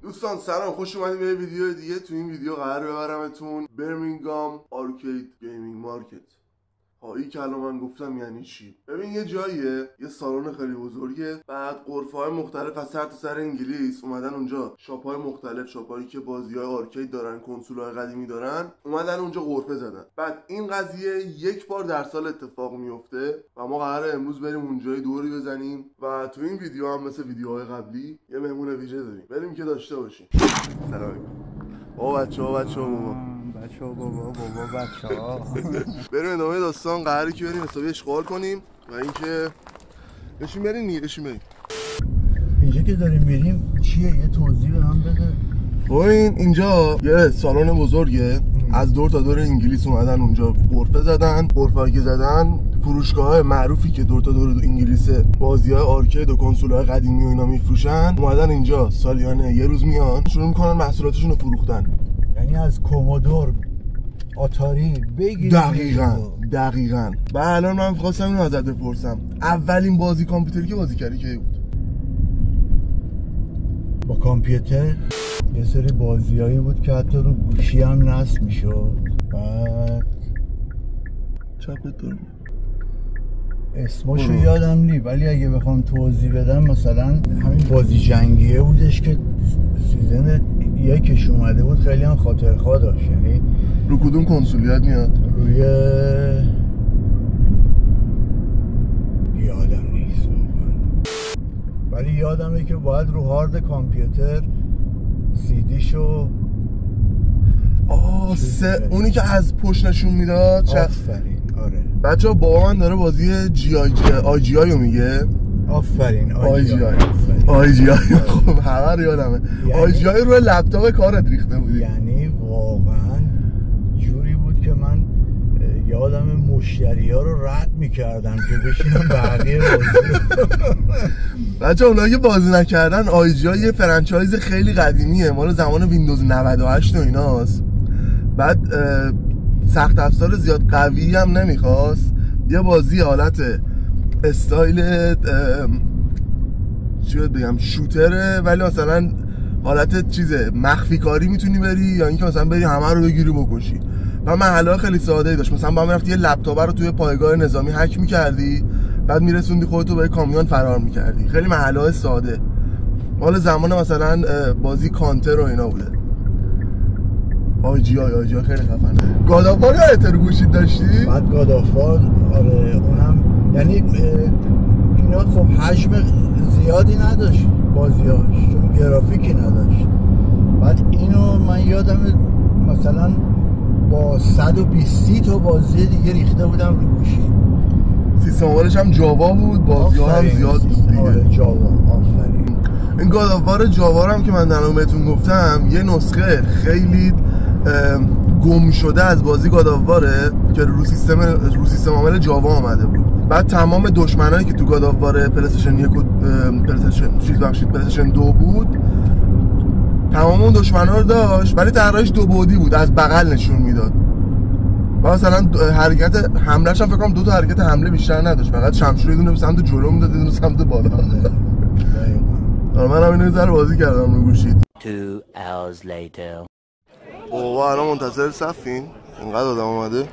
دوستان سلام، خوش اومدید به ویدیو دیگه. تو این ویدیو قراره ببرمتون برمینگام آرکید گیمینگ مارکت. این که الان من گفتم یعنی چی؟ ببین یه جاییه، یه سالن خیلی بزرگه، بعد غرفه‌های مختلف از سر تا سر انگلیس اومدن اونجا، شاپ‌های مختلف، شاپ‌هایی که بازی‌های آرکید دارن، کنسول‌های قدیمی دارن، اومدن اونجا غرفه زدن. بعد این قضیه یک بار در سال اتفاق میفته و ما قراره امروز بریم اونجا دوری بزنیم و تو این ویدیو هم مثل ویدیوهای قبلی یه مهمون ویژه داریم. بریم که داشته باشیم. سلام بچه‌ها بریم ادامه داستان. قراره که بریم حسابی اشغال کنیم و اینکه بشیم بریم اینجا که داریم میریم چیه؟ یه توضیح به من بده. اینجا یه سالن بزرگه، از دور تا دور انگلیس اومدن اونجا غرفه زدن. غرفه‌ای که زدن فروشگاه‌های معروفی که دور تا دور انگلیس بازی‌های آرکید و کنسول‌های قدیمی و اینا میفروشن اومدن اینجا، سالیانه یه روز میان شروع میکنن محصولاتشون رو فروختن. یعنی از کومودور، آتاری بگیرید. دقیقاً. و الان من خواستم اینو ازت بپرسم، اولین بازی کامپیوتری که بازی کردی کی بود؟ با کامپیوتر یه سری بازیایی بود که حتی رو گوشی هم نصب میشد. بعد چپت دارم اسمشو یادم نی، ولی اگه بخوام توضیح بدم مثلا همین بازی جنگیه بودش که سیزن یکش اومده بود، خیلی هم خاطرخواه داشت. یعنی رو کدوم کنسولیت میاد؟ روی یادم نیست ولی یادمه که باید رو هارد کامپیوتر سیدیشو اونی که از پشت نشون میداد. آفرین. آره بچه‌ها بابا من داره بازی آی جی آی رو میگه. آفرین. آی جی آی خب همه رو یادمه. آی جی آی روی لپتاپ کارت ریخته بودی. یعنی واقعا جوری بود که من یادم مشتری‌ها رو رد می‌کردم که بشینم بقیه بازی. بچه‌ها اونایی که بازی نکردن، آی جی آی یه فرانچایز خیلی قدیمیه، مال زمان ویندوز 98 و ایناست. بعد سخت افزار زیاد قوی هم نمیخواست، یه بازی حالت استایل چی بگم شوتره، ولی مثلا حالت چیزه مخفی کاری میتونی بری یا اینکه مثلا بری همه رو بگیری بکشی. و محله خیلی ساده ای داشت، مثلا با هم رفتی یه لپتاپ رو توی پایگاه نظامی هک میکردی، بعد میرسوندی خودتو به کامیون فرار میکردی. خیلی محله ساده، مال زمان مثلا بازی کانتر و اینا بوده. آی جی آی خیلی خفنه. گادافار یادت رو گوشید داشتی؟ بعد گادافار آره اونم، یعنی اینا خب حجم زیادی نداشت بازیاش چون گرافیکی نداشت. بعد اینو من یادم مثلا با 120 تا بازی دیگه ریخته بودم رو گوشی. سیستم عاملش هم جاوا بود، بازی‌ها هم زیاد بود دیگه. آره جاوا. آفرین. این گادافار جاوا هم که من الان بهتون گفتم یه نسخه خیلی گم شده از بازی گادافاره که رو سیستم عامل جاوا آمده بود. بعد تمام دشمنایی که تو گادافار پلی‌استیشن 1 و پلی‌استیشن 2 بود، تمام اون دشمنا رو داشت، ولی طراحیش دو بعدی بود، از بغل نشون میداد. و مثلا حرکت حمله‌ش هم فکر کنم 2 تا حرکت حمله بیشتر نداشت، فقط شمشیر یه دونه به سمت جلو میداد، یه دونه سمت بالا. من هم اینو زر بازی کردم رو گوشید. 2 hours later. بابا الان منتظر صفین، اینقدر آدم اومده.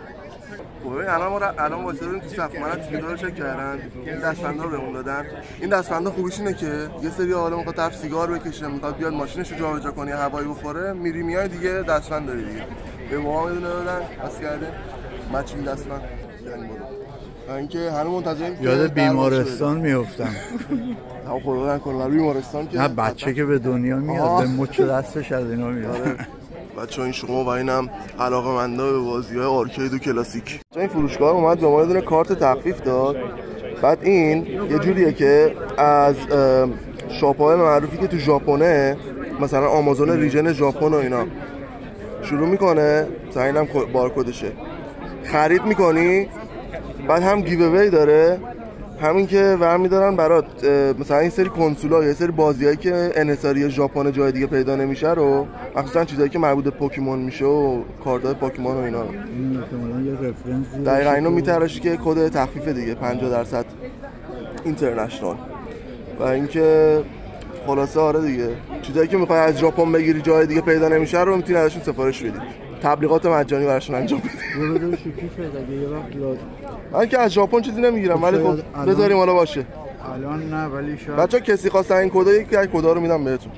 الان واسه بریم تو صف. من تیکت‌ها رو چک کردن، این دستبندا رو بهمون دادن. این دستبندا خوبیش اینه که یه سری آدم میخواد طرف سیگار بکشه، میخواد بیاد ماشینش رو جابجا کنه، هوایی بخوره، میری میای دیگه دستبند داری دیگه. به ما میدونه دادن بس کرده مچین دستبند. یعنی برو اینکه هنوز منتظریم. یاد بیمارستان میافتم. هم خدا نکنه بیمارستان که نه بچه که به دنیا میاد به مچ دستش از اینا میاد. بچه‌ها این شما و اینم علاقه‌مندا به بازی‌های آرکید و کلاسیک. این فروشگاه اومد به ما یه دونه کارت تخفیف داد. بعد این یه جوریه که از شاپ‌های معروفی که تو ژاپنه، مثلا آمازون ریژن ژاپن و اینا شروع میکنه، مثلا اینم بارکدشه، خرید میکنی، بعد هم گیو اوی داره، همین که برمی‌دارن برات مثلا این سری کنسول‌ها یا سری بازیایی که انحصاری ژاپن جای دیگه پیدا نمیشه رو، مخصوصا چیزایی که مربوط به پوکیمون میشه و کارت‌های پوکیمون و اینا رو، یه رفرنس دقیقاً اینو میتراشی که کد تخفیف دیگه 50% اینترنشنال. و اینکه خلاصه آره دیگه، چیزایی که میخوای از ژاپن بگیری جای دیگه پیدا نمیشه رو میتونی ازشون سفارش بدی، تبلیغات مجانی براشون انجام بدی. یه شوکی شد اگه یه وقت لازم. من که از ژاپن چیزی نمیگیرم ولی خب بذاریم حالا باشه. الان نه ولی شاید بچا کسی خواستن این کدا، یکی از کدا رو میدم بهتون.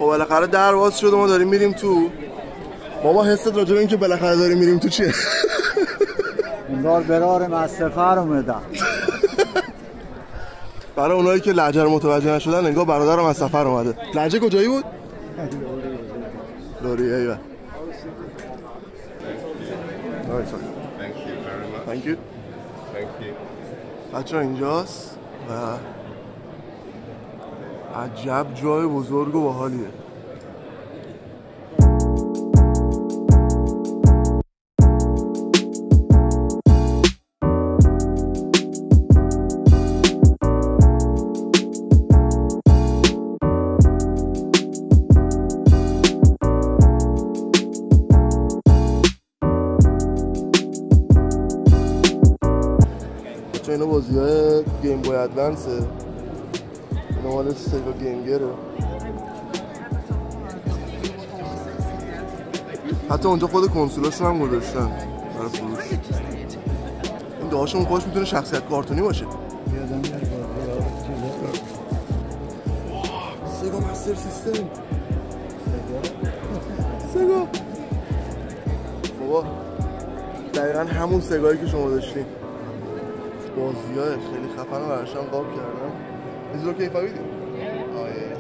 خب بالاخره در باز شد و ما داریم میریم تو. بابا حست راجع به این که بالاخره داریم میریم تو چیه؟ انگار برارم از سفر اومدم. برای اونایی که لهجه رو متوجه نشدن انگار برادرم از سفر اومده. لهجه کجایی بود؟ لوری. ایوه. Thank you. بچه اینجاست و عجب جای بزرگ و باحالیه. اینا بازی‌های گیم بوی ادوانسه، اینا مال سگا گیم گیره. حتی اونجا خود کنسولاشون هم گذاشتن برای فروش. این دهاشون خودش میتونه شخصیت کارتونی باشه. سگا مستر سیستم. سگا بابا دقیقا همون سگایی که شما داشتین. بازی‌های خیلی خفن رو براشون قاب کردم. Is it okay if I read it? Oh yeah.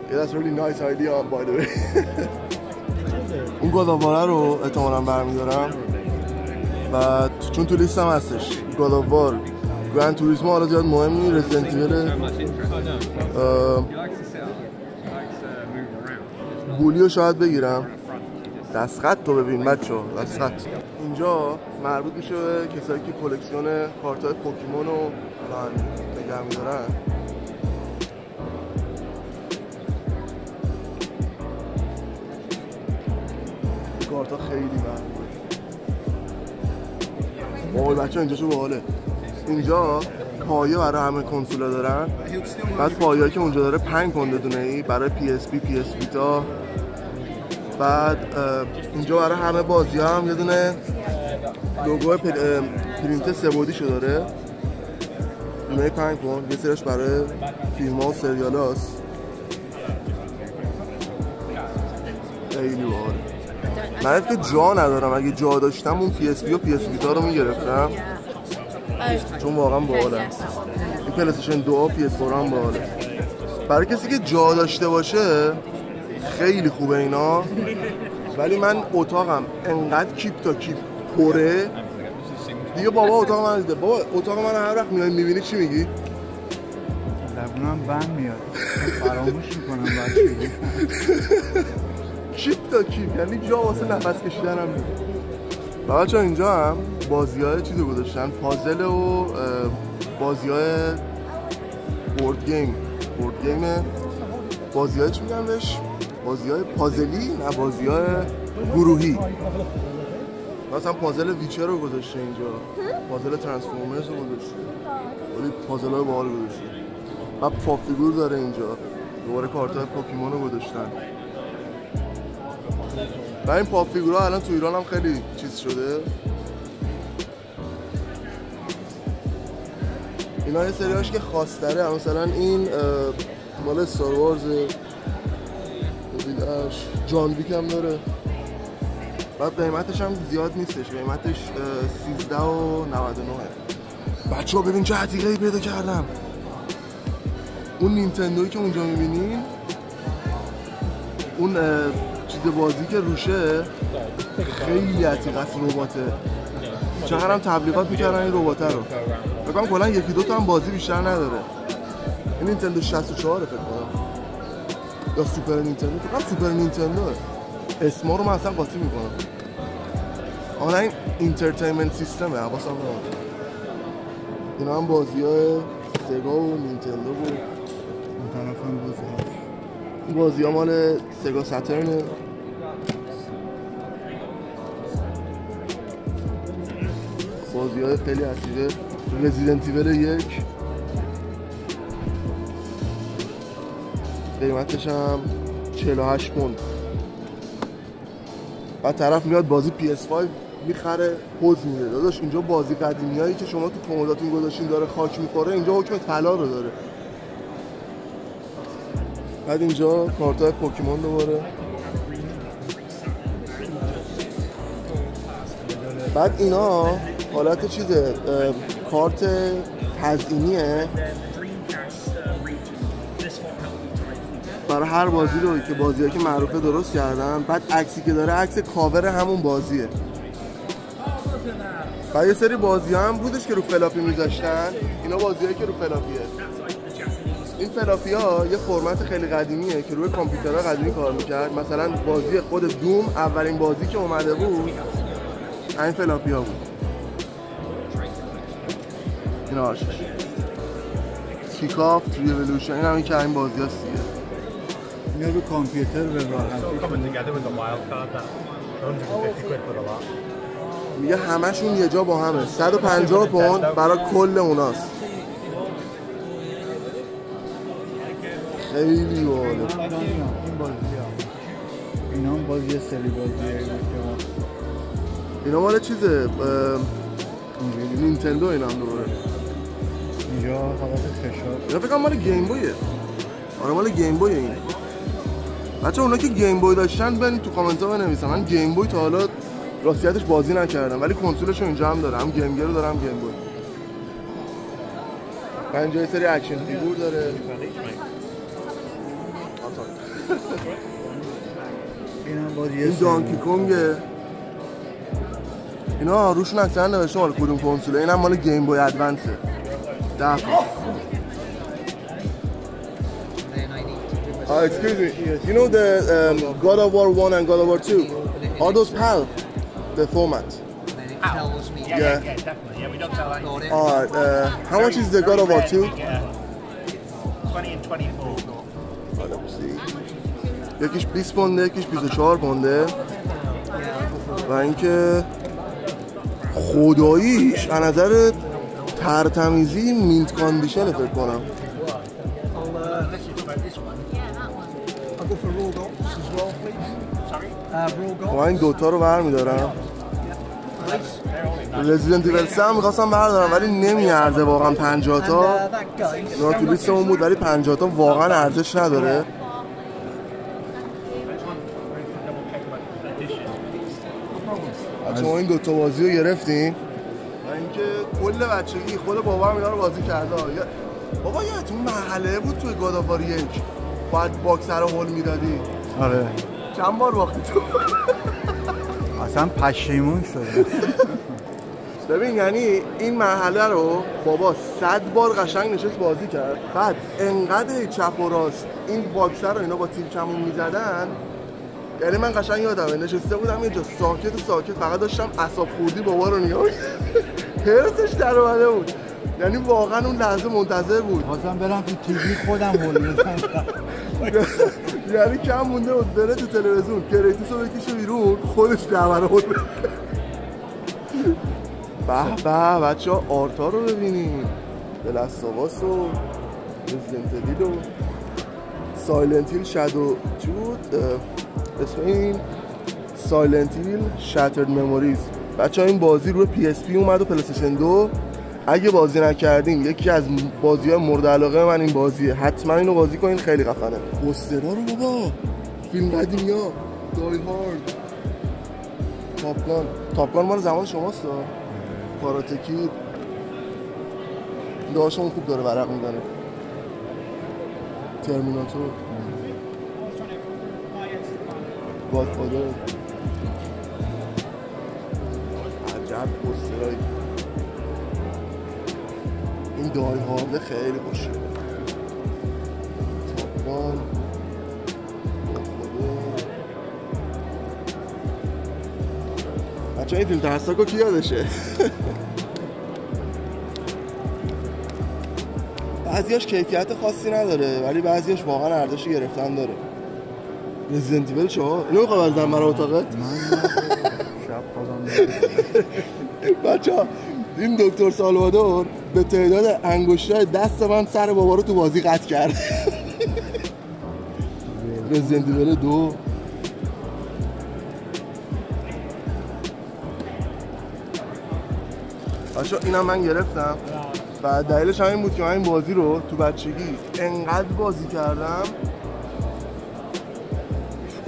Yeah, that's a really nice idea by the way. اون گاداواره رو احتمالاً برمی‌دارم و چون تو لیستم هستش گاداوار، گراند توریسمو حالا زیاد مهم نیست، رزیدنت ایول، بولیو شاید بگیرم. دستخط تو ببین بچه‌ها، دستخط اینجا مربوط میشه به کسایی که کلکسیون کارت‌های پوکیمون رو نگه می‌دارن. کارت‌ها خیلی مربوطه. وای بچه‌ها اینجا چه باحاله. اینجا پایه برای همه کنسولا دارن. بعد پایه‌ای که اونجا داره 5 کنده دونه‌ای برای PSP، PS Vita. بعد اینجا برای همه بازی هم یه دونه لوگو پرینت 3 بعدیشو داره، دونه 5 کن، یه سرش برای فیلم ها و سریال هاست. خیلی باحاله. من که جا ندارم، اگه جا داشتم اون PSP و PS Vita رو میگرفتم چون واقعا باحاله. این پلی‌استیشن 2 و PS4 هم باحاله. برای کسی که جا داشته باشه خیلی خوبه اینا، ولی من اتاقم انقدر کیپ تا کیپ پره دیگه. بابا اتاق من دیده، بابا اتاق من هر وقت میای میبینی چی میگی؟ لبونم بند میاد، فراموش میکنم بچه. کیپ تا کیپ، یعنی جا واسه نفس کشیدن هم نیست. بچه‌ها اینجا هم بازی‌های چیزو گذاشتن، پازل و بازی‌های بورد گیمه. بازی‌های چی میگن بهش؟ بازی‌های پازلی، نه بازی‌های گروهی. مثلا پازل ویچر رو گذاشته اینجا، پازل ترانسفورمرز رو گذاشته، ولی پازل‌های باحال گذاشته. و پاپ فیگور داره اینجا، دوباره کارت‌های پوکیمون رو گذاشتن. و این پاپ فیگورها الان تو ایران هم خیلی چیز شده. اینا یه سریاش که خاص‌تره، مثلا این مال استار وارز، جان ویک هم داره. بعد قیمتش هم زیاد نیستش، قیمتش 13.99. بچه‌ها ببین چه عتیقه‌ای پیدا کردم. اون نینتندویی که اونجا می‌بینین، اون چیز بازی که روشه خیلی عتیقه است، رباته. چقدر هم تبلیغات می‌کردن این رباته رو. فکر کنم کلا یکی دو تا هم بازی بیشتر نداره. این نینتندو 64 فکر کنم. یا سوپر نینتندو، فکر کنم سوپر نینتندوه. اسما رو من اصلا قاطی میکنم. آن این اینترتینمنت سیستمه، حواسم نبود. اینا هم بازی‌های سگا و نینتندو و اون طرف هم بازی‌ها. این بازی‌ها مال سگا ساترنه. بازی‌های خیلی اصیله. رزیدنت ایول 1 قیمتش هم 48 پوند. بعد طرف میاد بازی PS5 میخره پوز میده. داداش اینجا بازی قدیمیایی که شما تو کمداتون گذاشتین داره خاک میخوره، اینجا حکم طلا رو داره. بعد اینجا کارتای پوکیمون دوباره. بعد اینا حالت چیزه، کارت تزیینیه برای هر بازی رو که بازیایی که معروفه درست کردن. بعد عکسی که داره عکس کاور همون بازیه. بعد یه سری بازی‌ها هم بودش که رو فلاپی میذاشتن. اینا بازیایی که رو فلاپیه. این فلاپی‌ها یه فرمت خیلی قدیمیه که روی کامپیوترها قدیمی کار میکرد. مثلا بازی خود دوم اولین بازی که اومده بود این فلاپی‌ها بود. این آشش کیکاف توی اِوولوشن، این همین که این بازی هست دیگه. اینا رو کامپیوتر به راحتی میگه همشون یه جا با همه. 150 پوند برای کل اوناست. خیلی باحاله. این بازی ها اینا هم بازی سری بازیه. اینا مال چیزه نینتندو. اینا هم دوباره اینجا حالت فشار. اینا فکر کنم مال گیم بویه. آره مال گیم بویه این. بچه اونا که گیم بوی داشتن برین تو کامنت ها بنویسن. من گیم بوی تا حالا راستیتش بازی نکردم ولی کنسولش رو اینجا هم داره. هم گیم گیر رو دارم گیم بوی. و اینجا یه سری اکشن فیگور داره. این دانکی کنگه. اینا روشون اکثرا نوشته مال کدوم کنسوله. اینم مال گیم بوی ادوانسه. Excuse me, you know the God of War 1 and God of War 2? Are those PAL, the format? Yeah, definitely. Yeah, we don't sell that. Alright, how much is the God of War 2? 20 and 24. یکیش 20 پونده، یکیش 24 پونده. و اینکه خداییش از نظر ترتمیزی مینت کاندیشن فکر کنم. و این دوتا رو برمیدارم. رزیدنت ایول 3 هم میخواستم بردارم ولی نمیارزه واقعا. 50 تا اینا تو لیستمون بود ولی 50 تا واقعا ارزش نداره. شما این دوتا بازی رو گرفتین و اینکه کل بچگی خود بابام اینا رو بازی کرده. بابا یادتون مرحله بود توی گاد آف وار 1 باید باکسر رو هول میدادی؟ آره. چند بار باختی تو؟ اصلا پشیمون شده. ببین یعنی این مرحله رو بابا 100 بار قشنگ نشست بازی کرد. بعد انقدر چپ و راست این باکسر رو اینا با تیر کمون میزدن. یعنی من قشنگ یادمه نشسته بودم یه جا ساکت فقط داشتم اعصاب خوردی بابا رو نگاه هرسش در اومده بود. یعنی واقعا اون لحظه منتظر بود. خواستم برم تو تیوی خودم هول بزنم. یعنی کم مونده بود بره تو تلویزیون کریتوس رو بکشه بیرون خودش دعوره هول بزنه. به بچه ها آرتا رو ببینیم. دلستاواس و رزیدنت ایول و سایلنت هیل شادو چی بود؟ اسم این سایلنت هیل شاترد مموریز. بچه ها این بازی روی PSP اومد و پلی‌استیشن 2. اگه بازی نکردین یکی از بازی های مورد علاقه من این بازیه. حتما اینو بازی کنین خیلی خفنه. پوسترها رو بابا فیلم قدیمی ها دای هارد تاپگان مال زمان شماست ها. کاراته کید داشتمون خوب داره ورق میدنه. ترمیناتور گادفادر. عجب پوسترهایی. این دای هارد خیلی خوشه. تاپگان بچه این فیلم تحساکو کی یادشه؟ بعضیاش کیفیت خاصی نداره ولی بعضیاش واقعا ارزش گرفتن داره. رزیدنت ایول 4 اینو میخوای بزنم برای اتاقت؟ من شب خودم بچه ها این دکتر سالوادور به تعداد انگشتای دست من سر بابا رو تو بازی قطع کرد. رزیدنت ایول 2 بچه‌ها اینم من گرفتم و دلیلش همین بود که من این بازی رو تو بچگی انقدر بازی کردم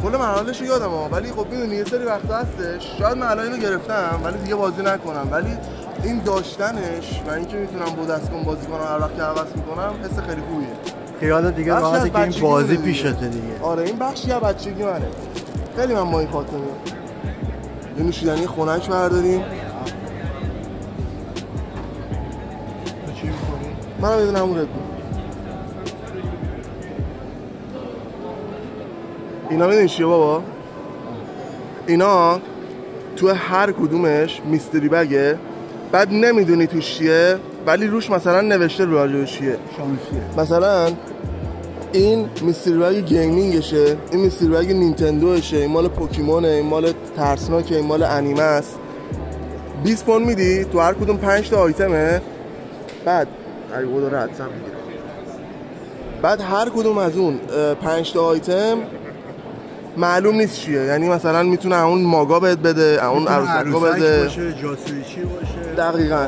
کل مراحلش رو یادم ها، ولی خب میدونی یه سری وقت هستش شاید من الان اینو گرفتم ولی دیگه بازی نکنم، ولی این داشتنش و اینکه میتونم با دستگاه بازی کنم هر وقت که عوض میکنم حس خیلی خوبیه. خیالت دیگه راحته که این بازی پیشته دیگه. آره این بخشی از بچگی منه. خیلی من با این خاطره. یه نوشیدنی خنک برداریم. چی می‌کنی؟ منم میدونم اون رد. اینا میدونی چیه بابا؟ اینا تو هر کدومش میستری بگه، بعد نمیدونی توش چیه ولی روش مثلا نوشته رو راجعش چیه. مثلا این میستری بگ گیمینگشه، این میستری بگ نینتندوشه، این مال پوکیمونه، این مال ترسناکه، این مال انیمه است. 20 پوند میدی تو هر کدوم 5 تا آیتمه، بعد اگه خدا راحت سم میگیره، بعد هر کدوم از اون 5 تا آیتم معلوم نیست چیه، یعنی مثلا میتونه اون ماگا بهت بده، اون عروسکا بده، باشه جاسویچی باشه. دقیقاً.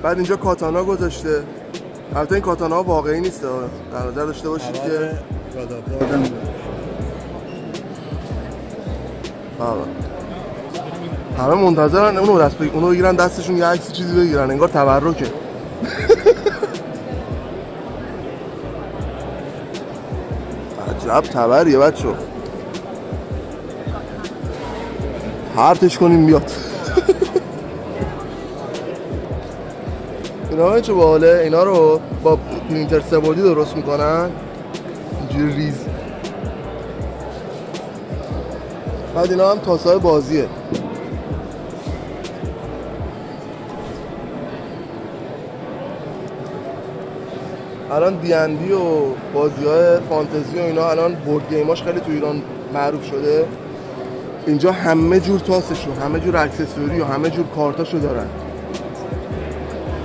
بعد اینجا کاتانا گذاشته. البته این کاتانا واقعی نیست، در نظر داشته باشید که همه منتظرن اونو بگیرن دستشون یه عکس چیزی بگیرن، انگار تبرکه. عجب تبریه بچه، هرتش کنیم بیاد. اینا چه باحاله، اینا رو با پرینتر سه‌بعدی درست میکنن اینجوری ریز. بعد اینا هم تاسای بازیه. الان D&D و بازی‌های فانتزی و اینا الان بورد گیماش خیلی تو ایران معروف شده. اینجا همه جور تاسش و همه جور اکسسوری و همه جور کارتاشو دارن.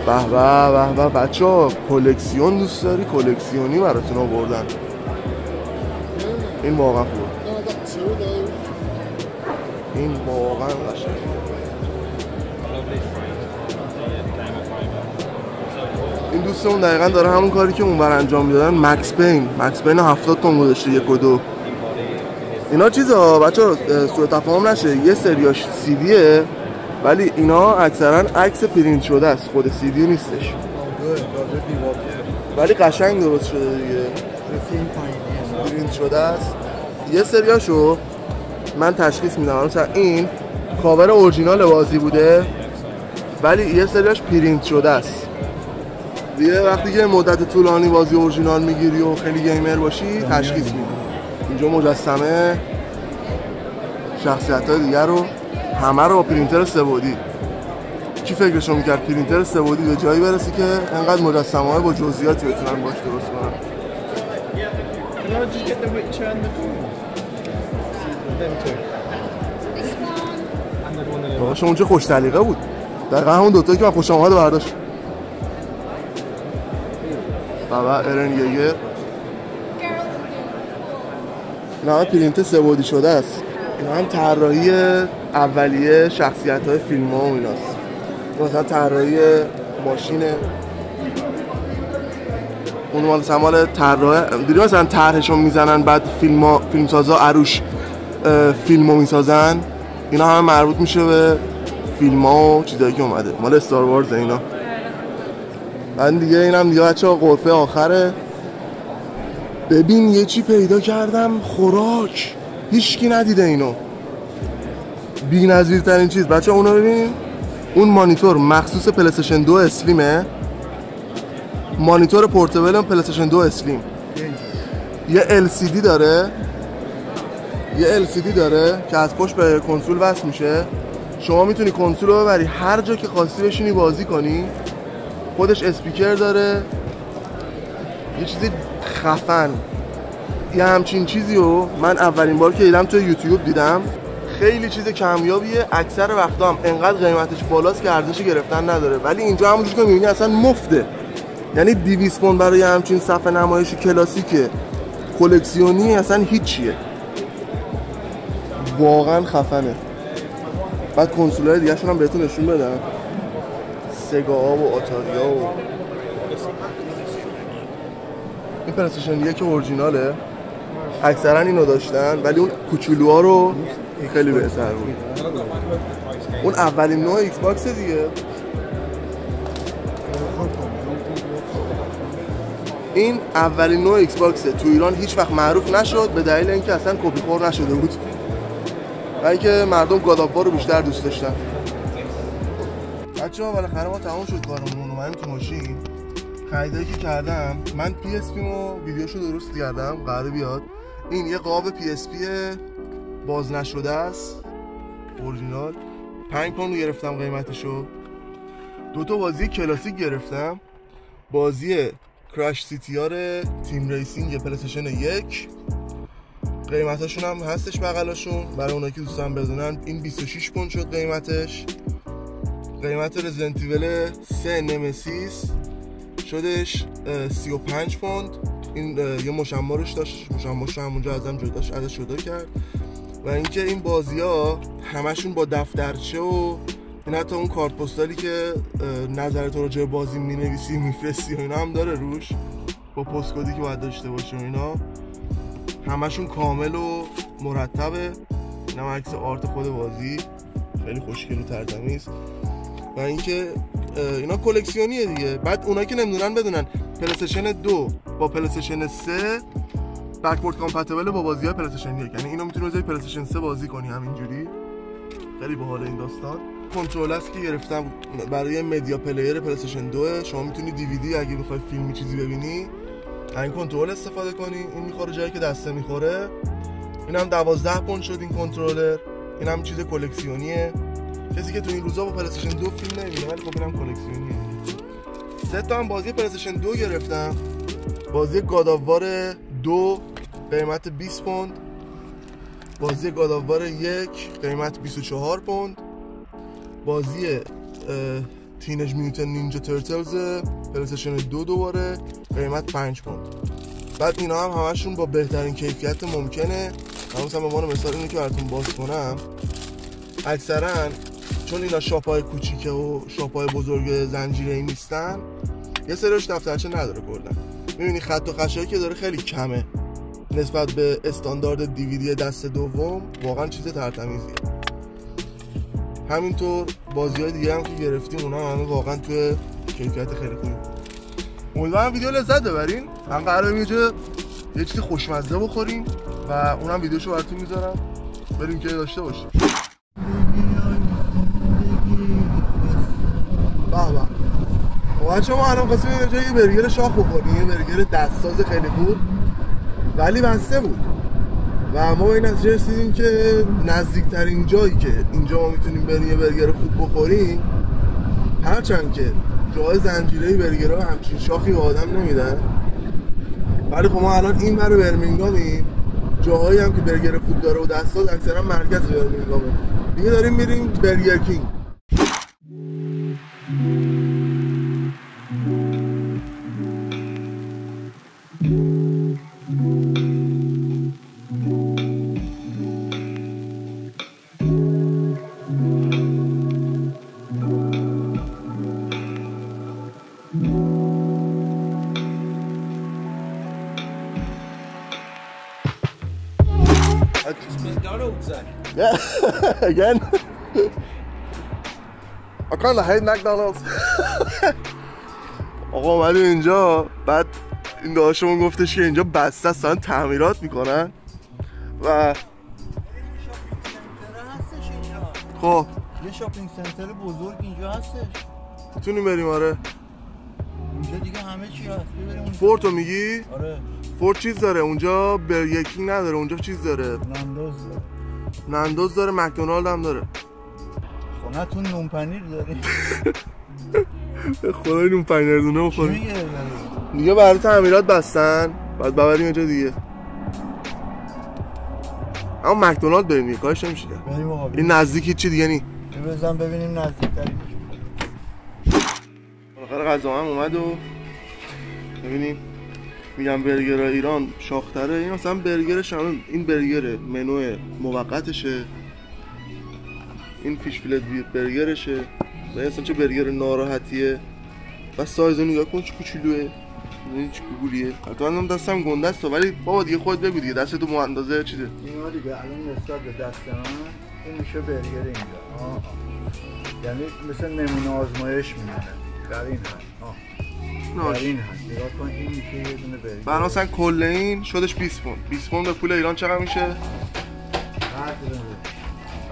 به به به به بچه‌ها، کلکسیون دوست داری؟ کلکسیونی براتون آوردن. این واقعا خوبه. این واقعا قشنگه. این دوستمون دقیقاً داره همون کاری که اونور انجام میدادن. مکس پین 70 تومن گذاشته 1 و 2. اینا چیزا بچه‌ها سوء تفاهم نشه، یه سریاش سیدیه ولی اینا اکثرا عکس پرینت شده است، خود سیدی نیستش. ولی قشنگ درست شده دیگه. پرینت شده است. یه سریاشو من تشخیص میدم، مثلا این کاور اورجینال بازی بوده ولی یه سریاش پرینت شده است. دیگه وقتی که مدت طولانی بازی اورجینال میگیری و خیلی گیمر باشی تشخیص میدی. اینجا مجسمه شخصیت‌های دیگر رو همه رو با پرینتر سه‌بعدی. کی فکرشو میکرد پرینتر سه‌بعدی به جایی برسی که انقدر مجسمه‌های با جزئیاتی بتونن باش درست کنن. شما چه خوش سلیقه بود. دقیقا همون دوتایی که من خوش آمد برداشت. بابا ارن یگر اینا هم پرینت سه‌بعدی شده است. اینا هم طراحی اولیه شخصیت‌های فیلم‌ها و ایناست. مثلا طراحی ماشینه، اون مال طراح دیدی مثلا طرحشو میزنن بعد فیلمسازا عروش فیلمو میسازن. اینا همه مربوط میشه به فیلم‌ها و چیزایی که اومده مال استار وارز اینا. بعد دیگه اینم دیگه بچه‌ها قرفه آخره. ببین یه چی پیدا کردم، خوراک هیچکی ندیده اینو. بی‌نظیرترین چیز بچه‌ها اونو ببین. اون مانیتور مخصوص پلی استیشن 2 اسلیمه، مانیتور پورتبل پلی استیشن 2 اسلیم. یه LCD داره که از پشت به کنسول وصل میشه. شما میتونی کنسول رو ببری هر جا که خواستی بشینی بازی کنی. خودش اسپیکر داره، یه چیزی خفن. یه همچین چیزی رو من اولین بار که دیدم توی یوتیوب دیدم، خیلی چیز کمیابیه. اکثر وقتا هم انقدر قیمتش بالاست که ارزش گرفتن نداره، ولی اینجا همونجوری که می‌بینی اصلا مفته. یعنی 200 پوند برای همچین صفحه نمایش کلاسیک کلکسیونی اصلا هیچیه، واقعا خفنه. بعد کنسول‌های دیگه شون هم بهتون نشون بدم، سگاها و آتاریا و این پلی‌استیشن 1 اورجیناله. اکثرا اینو داشتن ولی اون کوچولوها رو خیلی بهتر بود. اون اولین نوع ایکس باکس دیگه. این اولین نوع ایکس باکس تو ایران هیچ وقت معروف نشد به دلیل اینکه اصلا کپی خور نشده بود و اینکه مردم گاد آف وار رو بیشتر دوست داشتن. بچه‌ها بالاخره ما تمام شد کارمون، اومدیم تو ماشین. خریدایی که کردم من پی اس پی مو ویدیوشو درست کردم قراره بیاد. این یه قاب پی اس پی باز نشده است اورجینال، 5 پوند گرفتم قیمتشو. 2 بازی کلاسیک گرفتم، بازی کراش سی تی آر تیم ریسینگ پلی‌استیشن 1، قیمتاشون هم هستش بغلاشون برای اونایی که دوستان بدونن. این 26 پوند شد قیمتش. قیمت رزیدنت ایول 3 نمسیس شدش 35 پوند. این یه مشمارش داشت، مشمارش هم اونجا ازش جدا کرد. و اینکه این بازی‌ها همشون با دفترچه و این حتی اون کارت پستالی که نظرت رو راجع به بازی می‌نویسی میفرستی و اینا هم داره روش، با پست کدی که باید داشته باشه و اینا. همشون کامل و مرتبه. اینم عکس آرت خود بازی، خیلی خوشگل و ترتمیز. و اینکه اینا کلکسیونیه دیگه. بعد اونایی که نمیدونن بدونن پلی‌استیشن 2 با پلی‌استیشن 3 بکورد کامپتیبل با بازی‌های پلی‌استیشن 1، یعنی اینو میتونی بذاری پلی‌استیشن 3 بازی کنی همینجوری. خیلی باحال این داستان. کنترل است که گرفتم برای مدیا پلیر پلی‌استیشن 2. شما میتونی دیویدی اگه بخوای فیلمی چیزی ببینی این کنترل استفاده کنی. این میخوره جایی که دسته میخوره. اینم 12 پوند شد این کنترلر. اینم چیز کلکسیونیه. کسی که تو این روزا با پلی‌استیشن 2 فیلم نمیبینه ولی خب اینم کلکسیونیه. 3 تا هم بازی پلی‌استیشن 2 گرفتم. بازی گاد آف وار 2 قیمت 20 پوند. بازی گاد آف وار 1 قیمت 24 پوند. بازی تینیج میوتن نینجا ترتلز پلی‌استیشن 2 دوباره قیمت 5 پوند. بعد اینا هم همشون با بهترین کیفیت ممکنه. مثلا به عنوان مثال اینو که براتون باز کنم، اکثرا چون اینا شاپ‌های کوچیکه و شاپ‌های بزرگ زنجیره‌ای نیستن، یه سریش دفترچه نداره کلا. می‌بینی خط و خشایی که داره خیلی کمه نسبت به استاندارد دیویدی دست دوم. واقعا چیز ترتمیزیه. همینطور بازی‌های دیگه هم که گرفتیم اونا همه واقعا توی کیفیت خیلی خوبی. امیدوارم ویدیو لذت ببرین. من قراره یه چیز خوشمزه بخوریم و اونم ویدیوشو براتون میذارم، بریم که داشته باشیم. بچه‌ها ما الان خواستیم یه برگر شاخ بخوریم، یه برگر دستساز خیلی خوب ولی بسته بود و ما به این نتیجه رسیدیم که نزدیکترین جایی که اینجا ما میتونیم بریم یه برگر خوب بخوریم، هرچند که جای زنجیره‌ای برگرها همچین شاخی به آدم نمیدن، ولی خب ما الان این ور برمینگامیم. جاهایی هم که برگر خوب داره و دستساز اکثرا مرکز برمینگامه. دیگه داریم میریم برگر کینگ. Yeah, again. I kind of hate McDonald's. آقا اومدیم اینجا، بعد این داداشمون گفتش که اینجا بسته است، دارن تعمیرات میکنن و خب یه شاپینگ سنتر بزرگ اینجا هستش، میتونیم بریم. آره اینجا دیگه همه چی هست. ببریم فورتو میگی؟ آره فورت چیز داره اونجا، برگر کینگ نداره اونجا، چیز داره، ناندوز داره، مکدونالد هم داره. خب نه تو نون پنیر داری؟ خدای نون پنیر دونه بخوریم. چی میگه دیگه برای تعمیرات بستن، بعد ببریم اینجا دیگه. اما مکدونالد بریم کارش نمیشه. بریم آقا. این نزدیکی چی دیگه نی؟ بزن ببینیم نزدیکتری. آخر غذا هم اومد و ببینیم میگم برگر ایران شاختره. این مثلا برگرش هم این برگر منو موقتشه، این فیش فیلت برگرشه و اصلا چه برگر ناراحتیه. بس سایزو نگاه کن چه کوچولوئه، این چه گوگلیه. البته من دستم گنده است ولی بابا دیگه خودت بگو دیگه دست تو مو اندازه چیزه. اینا دیگه الان نسبت به دست من این میشه برگر اینجا. یعنی مثل نمونه آزمایش میمونه در این حد. در این حد نگاه کن این میشه یه دونه برگر. بعد مثلا کل این شدش 20 پوند. 20 پوند به پول ایران چقدر میشه؟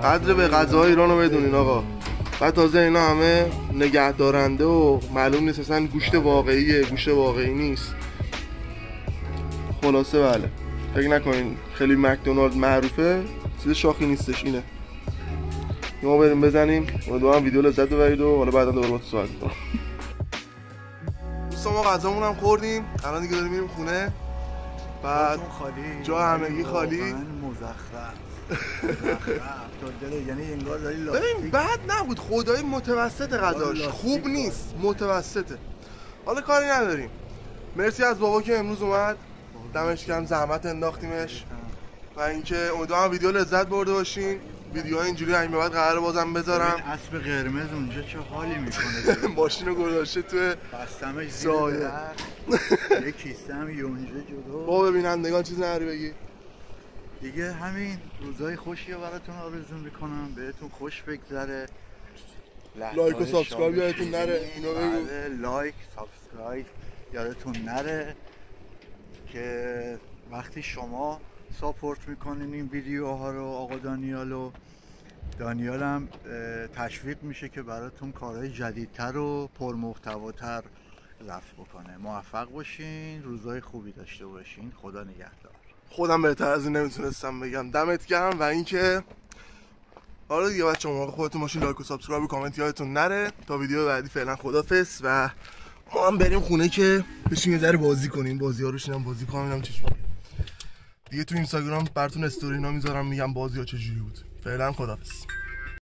قدر به غذاهای ایران رو بدونین آقا. بعد تازه اینا همه نگه دارنده و معلوم نیست اصلا گوشت واقعیه گوشت واقعی نیست. خلاصه بله فکر نکنین خیلی مکدونالد معروفه چیز شاخی نیستش. اینه ما بریم بزنیم امیدوارم ویدیو لذت ببرید و حالا بعدا دوباره با تو صحبت کنم. دوستان ما غذامون هم خوردیم الان دیگه داریم میریم خونه. بعد جا همگی خالی مزخرف تا دل یعنی انگار داری ببین بد نبود خدای متوسط غذاش خوب نیست متوسطه. حالا کاری نداریم. مرسی از بابا که امروز اومد دمش گرم زحمت انداختیمش و اینکه امیدوارم ویدیو لذت برده باشین. ویدیوهای اینجوری همین بعد قراره بازم بذارم. این اسب قرمز اونجا چه حالی میکنه ماشینو گذاشته تو بستمش زیر درخت یه کیسه هم یونجه جلو. بابا ببینندگان چیز نری بگی دیگه همین روزای خوشی رو براتون آرزو میکنم بهتون خوش بگذره. لایک و سابسکرایب یادتون نره اینو بگو. لایک سابسکرایب یادتون نره که وقتی شما ساپورت میکنین این ویدیوها رو آقا دانیال هم تشویق میشه که براتون کارهای جدیدتر و پرمحتواتر ضبط بکنه. موفق باشین روزای خوبی داشته باشین. خدا نگهدار. خودم بهتر از این نمیتونستم بگم. دمت گرم و اینکه آره دیگه بچه‌ها موقع خودتون باشین لایک و سابسکرایب و کامنت یادتون نره. تا ویدیو بعدی فعلا خدافظ و ما هم بریم خونه که بشین یه ذره بازی کنیم. بازی‌ها رو شینم بازی کنم چجوریه. دیگه تو اینستاگرام براتون استوری اینا میذارم میگم بازی‌ها چجوری بود. فعلا خدافظ.